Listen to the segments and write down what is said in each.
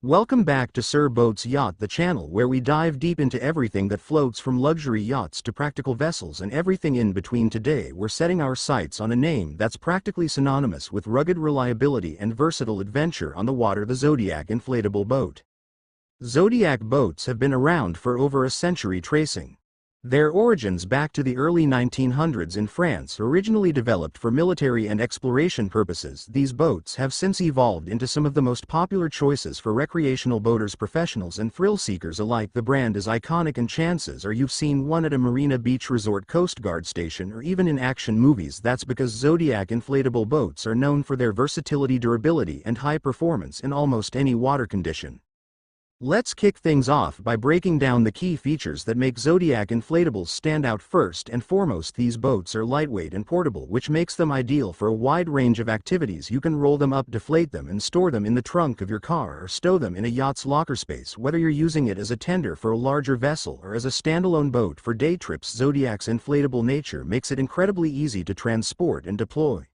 Welcome back to Sir Boats Yacht, the channel where we dive deep into everything that floats from luxury yachts to practical vessels and everything in between. Today we're setting our sights on a name that's practically synonymous with rugged reliability and versatile adventure on the water: the Zodiac Inflatable boat. Zodiac boats have been around for over a century, tracing their origins back to the early 1900s in France. Originally developed for military and exploration purposes, these boats have since evolved into some of the most popular choices for recreational boaters, professionals and thrill seekers alike. The brand is iconic, and chances are you've seen one at a marina, beach resort, Coast Guard station, or even in action movies. That's because Zodiac Inflatable boats are known for their versatility, durability and high performance in almost any water condition. Let's kick things off by breaking down the key features that make Zodiac Inflatables stand out. First and foremost, these boats are lightweight and portable, which makes them ideal for a wide range of activities. You can roll them up, deflate them, and store them in the trunk of your car, or stow them in a yacht's locker space. Whether you're using it as a tender for a larger vessel or as a standalone boat for day trips, Zodiac's inflatable nature makes it incredibly easy to transport and deploy.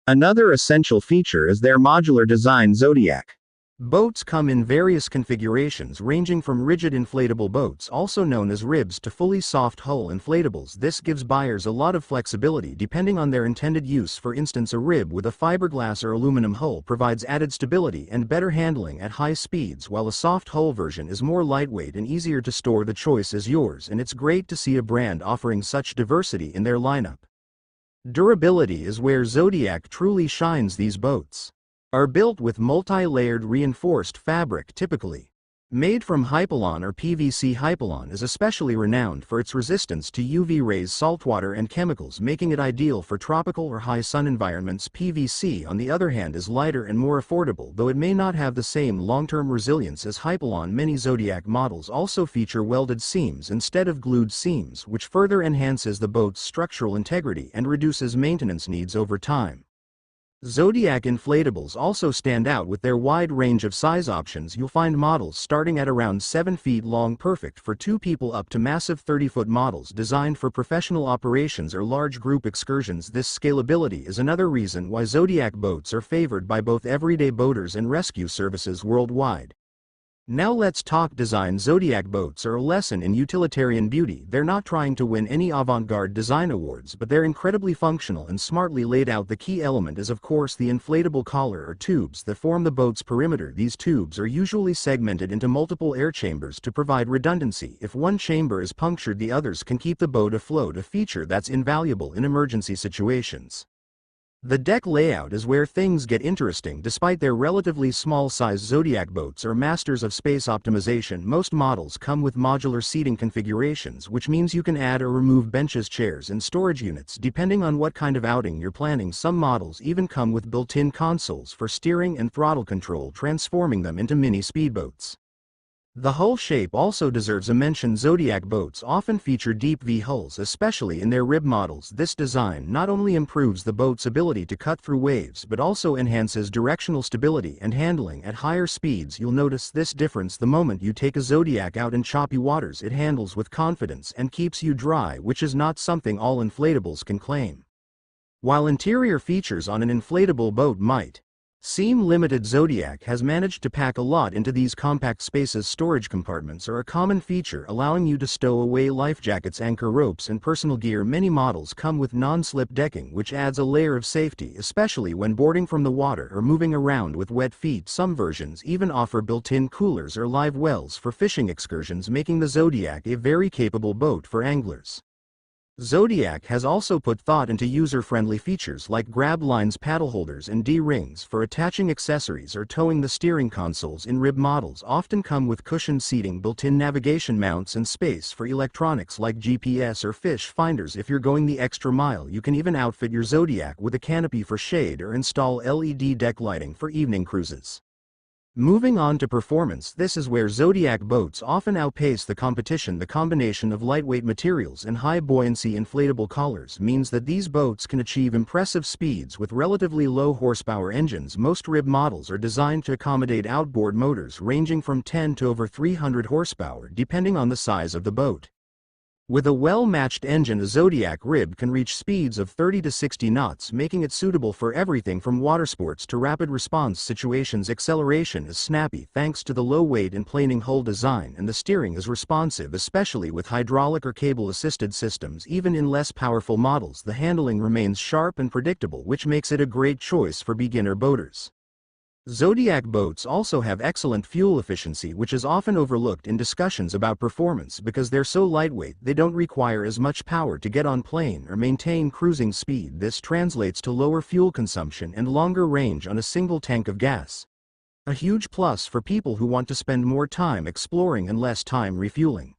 Another essential feature is their modular design. Zodiac boats come in various configurations, ranging from rigid inflatable boats, also known as ribs, to fully soft hull inflatables. This gives buyers a lot of flexibility depending on their intended use. For instance, a rib with a fiberglass or aluminum hull provides added stability and better handling at high speeds, while a soft hull version is more lightweight and easier to store. The choice is yours, and it's great to see a brand offering such diversity in their lineup. Durability is where Zodiac truly shines. These boats are built with multi-layered reinforced fabric, typically made from Hypalon or PVC. Hypalon is especially renowned for its resistance to UV rays, saltwater and chemicals, making it ideal for tropical or high sun environments. PVC, on the other hand, is lighter and more affordable, though it may not have the same long-term resilience as Hypalon. Many Zodiac models also feature welded seams instead of glued seams, which further enhances the boat's structural integrity and reduces maintenance needs over time. Zodiac Inflatables also stand out with their wide range of size options. You'll find models starting at around 7 feet long, perfect for 2 people, up to massive 30-foot models designed for professional operations or large group excursions. This scalability is another reason why Zodiac boats are favored by both everyday boaters and rescue services worldwide. Now let's talk design. Zodiac boats are a lesson in utilitarian beauty. They're not trying to win any avant-garde design awards, but they're incredibly functional and smartly laid out. The key element is, of course, the inflatable collar or tubes that form the boat's perimeter. These tubes are usually segmented into multiple air chambers to provide redundancy. If one chamber is punctured, the others can keep the boat afloat, a feature that's invaluable in emergency situations. The deck layout is where things get interesting. Despite their relatively small size, Zodiac boats are masters of space optimization. Most models come with modular seating configurations, which means you can add or remove benches, chairs, and storage units depending on what kind of outing you're planning. Some models even come with built-in consoles for steering and throttle control, transforming them into mini speedboats. The hull shape also deserves a mention. Zodiac boats often feature deep V hulls, especially in their rib models. This design not only improves the boat's ability to cut through waves, but also enhances directional stability and handling at higher speeds. You'll notice this difference the moment you take a Zodiac out in choppy waters. It handles with confidence and keeps you dry, which is not something all inflatables can claim. While interior features on an inflatable boat might seem limited, Zodiac has managed to pack a lot into these compact spaces. Storage compartments are a common feature, allowing you to stow away life jackets, anchor ropes, and personal gear. Many models come with non-slip decking, which adds a layer of safety, especially when boarding from the water or moving around with wet feet. Some versions even offer built-in coolers or live wells for fishing excursions, making the Zodiac a very capable boat for anglers. Zodiac has also put thought into user-friendly features like grab lines, paddle holders, and D-rings for attaching accessories or towing. The steering consoles in rib models often come with cushioned seating, built-in navigation mounts, and space for electronics like GPS or fish finders. If you're going the extra mile, you can even outfit your Zodiac with a canopy for shade or install LED deck lighting for evening cruises. Moving on to performance, this is where Zodiac boats often outpace the competition. The combination of lightweight materials and high buoyancy inflatable collars means that these boats can achieve impressive speeds with relatively low horsepower engines. Most rib models are designed to accommodate outboard motors ranging from 10 to over 300 horsepower, depending on the size of the boat. With a well-matched engine, a Zodiac rib can reach speeds of 30 to 60 knots, making it suitable for everything from watersports to rapid response situations. Acceleration is snappy thanks to the low-weight and planing hull design, and the steering is responsive, especially with hydraulic or cable-assisted systems. Even in less powerful models, the handling remains sharp and predictable, which makes it a great choice for beginner boaters. Zodiac boats also have excellent fuel efficiency, which is often overlooked in discussions about performance because they're so lightweight they don't require as much power to get on plane or maintain cruising speed. This translates to lower fuel consumption and longer range on a single tank of gas. A huge plus for people who want to spend more time exploring and less time refueling.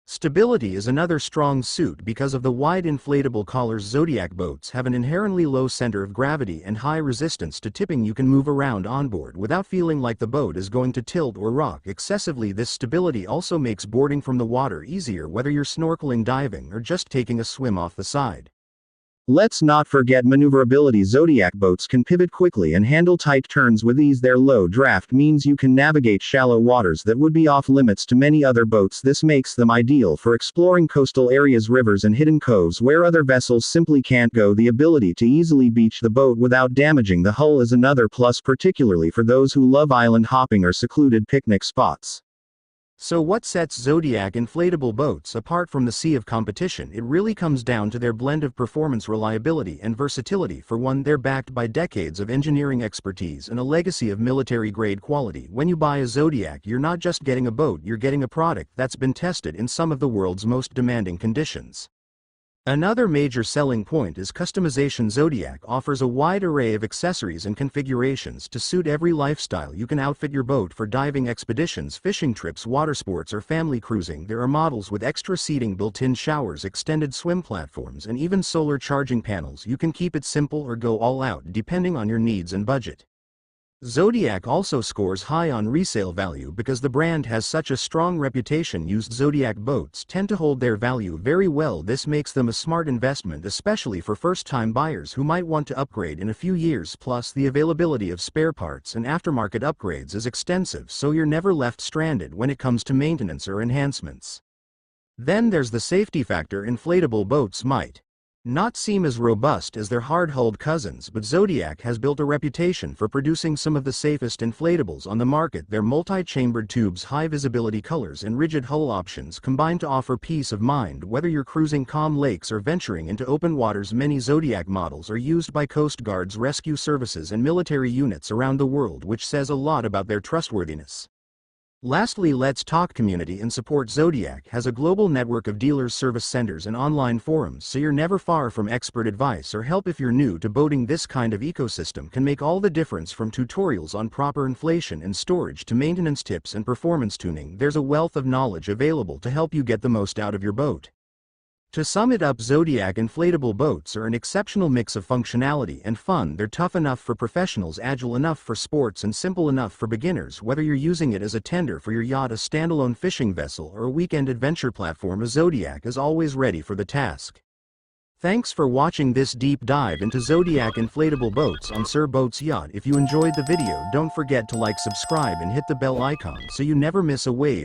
Stability is another strong suit because of the wide inflatable collars. Zodiac boats have an inherently low center of gravity and high resistance to tipping. You can move around onboard without feeling like the boat is going to tilt or rock excessively. This stability also makes boarding from the water easier, whether you're snorkeling, diving, or just taking a swim off the side. Let's not forget maneuverability. Zodiac boats can pivot quickly and handle tight turns with ease. Their low draft means you can navigate shallow waters that would be off limits to many other boats. This makes them ideal for exploring coastal areas, rivers, and hidden coves where other vessels simply can't go. The ability to easily beach the boat without damaging the hull is another plus, particularly for those who love island hopping or secluded picnic spots. So what sets Zodiac inflatable boats apart from the sea of competition? It really comes down to their blend of performance, reliability, and versatility. For one, they're backed by decades of engineering expertise and a legacy of military-grade quality. When you buy a Zodiac, you're not just getting a boat, you're getting a product that's been tested in some of the world's most demanding conditions. Another major selling point is customization. Zodiac offers a wide array of accessories and configurations to suit every lifestyle. You can outfit your boat for diving expeditions, fishing trips, water sports, or family cruising. There are models with extra seating, built-in showers, extended swim platforms, and even solar charging panels. You can keep it simple or go all out, depending on your needs and budget. Zodiac also scores high on resale value because the brand has such a strong reputation. Used Zodiac boats tend to hold their value very well. This makes them a smart investment, especially for first-time buyers who might want to upgrade in a few years. Plus, the availability of spare parts and aftermarket upgrades is extensive, so you're never left stranded when it comes to maintenance or enhancements. Then there's the safety factor. Inflatable boats might not seem as robust as their hard-hulled cousins, but Zodiac has built a reputation for producing some of the safest inflatables on the market. Their multi-chambered tubes, high-visibility colors, and rigid hull options combine to offer peace of mind whether you're cruising calm lakes or venturing into open waters. Many Zodiac models are used by Coast Guards, rescue services, and military units around the world, which says a lot about their trustworthiness. Lastly, let's talk community and support. Zodiac has a global network of dealers, service centers, and online forums, so you're never far from expert advice or help if you're new to boating. This kind of ecosystem can make all the difference, from tutorials on proper inflation and storage to maintenance tips and performance tuning. There's a wealth of knowledge available to help you get the most out of your boat. To sum it up, Zodiac inflatable boats are an exceptional mix of functionality and fun. They're tough enough for professionals, agile enough for sports, and simple enough for beginners. Whether you're using it as a tender for your yacht, a standalone fishing vessel, or a weekend adventure platform, a Zodiac is always ready for the task. Thanks for watching this deep dive into Zodiac inflatable boats on Sir Boats Yacht. If you enjoyed the video, don't forget to like, subscribe, and hit the bell icon so you never miss a wave